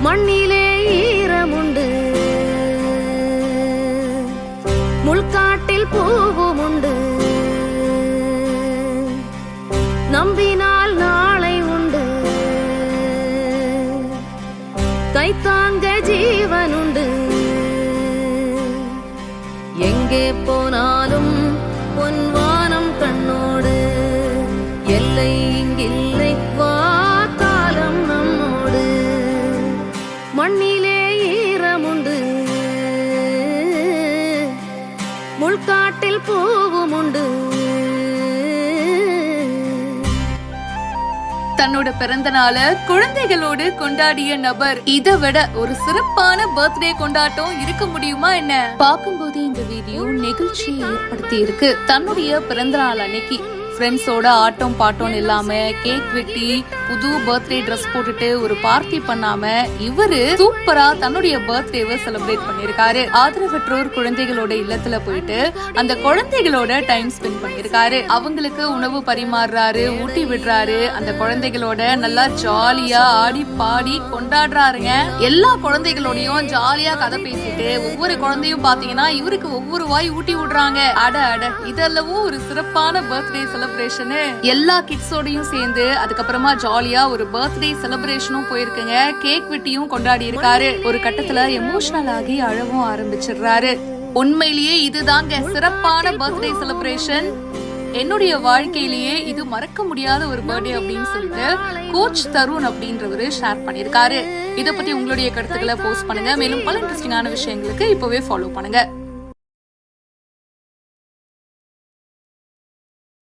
மண்ணிலே ஈரமுண்டு, முள்காட்டில் பூவும் உண்டு, நம்பினால் நாளை உண்டு, கைத்தாங்க ஜீவனுண்டு. எங்கே போனாலும் பொன்வானம் கண்ணோடு, எல்லை இங்கில்லை வா காலம் நம்மோடு. மண்ணிலே ஈரமுண்டு, முள்காட்டில் பூவும் உண்டு. தன்னோட பிறந்த நாள குழந்தைகளோடு கொண்டாடிய நபர். இதை விட ஒரு சிறப்பான பர்த்டே கொண்டாட்டம் இருக்க முடியுமா என்ன? பார்க்கும்போது இந்த வீடியோ நெகிழ்ச்சியை ஏற்படுத்தி இருக்கு. தன்னுடைய பிறந்த நாள் அன்னைக்கு ஃப்ரெண்ட்ஸோட ஆட்டம் பாட்டம் இல்லாம கேக் வெட்டி புது பர்த்டே ட்ரெஸ் போட்டுட்டு ஒரு பார்ட்டி பண்ணாம இவரு சூப்பரா தன்னுடைய பர்த்டேவை செலிப்ரேட் பண்ணிருக்காரு. ஆதரவற்றோர் குழந்தைகளோட இல்லத்துல போயிட்டு அந்த குழந்தைகளோட டைம் ஸ்பெண்ட் பண்ணிருக்காரு. அவங்களுக்கு உணவு பரிமாறுறாரு, ஊட்டி விடுறாரு. அந்த குழந்தைகளோட நல்லா ஜாலியா ஆடி பாடி கொண்டாடுறாருங்க. எல்லா குழந்தைகளோடையும் ஜாலியா கதை பேசிட்டு ஒவ்வொரு குழந்தையும் பாத்தீங்கன்னா இவருக்கு ஒவ்வொரு வாய் ஊட்டி விடுறாங்க. அட அட இதெல்லாம் ஒரு சிறப்பான பர்த்டே செலிப்ரேஷன். எல்லா கிட்ஸோடையும் சேர்ந்து அதுக்கப்புறமா ஜாலியா ஒரு பர்த்டே செலிப்ரேஷனும் போயிருக்குங்க. கேக் வெட்டியும் கொண்டாடி இருக்காரு. ஒரு கட்டத்துல எமோஷனல் ஆகி அழவும் ஆரம்பிச்சிடுறாரு. உண்மையிலேயே இதுதாங்க சிறப்பான பர்த்டே செலிப்ரேஷன். என்னுடைய வாழ்க்கையிலேயே இது மறக்க முடியாத ஒரு பர்த்டே அப்படின்னு சொல்லிட்டு கோச் தருண் அப்படின்றவரு ஷேர் பண்ணிருக்காரு. இதை பத்தி உங்களுடைய கருத்துக்களை போஸ்ட் பண்ணுங்க. மேலும் பல இன்ட்ரெஸ்டிங்கான விஷயங்களுக்கு இப்பவே ஃபாலோ பண்ணுங்க.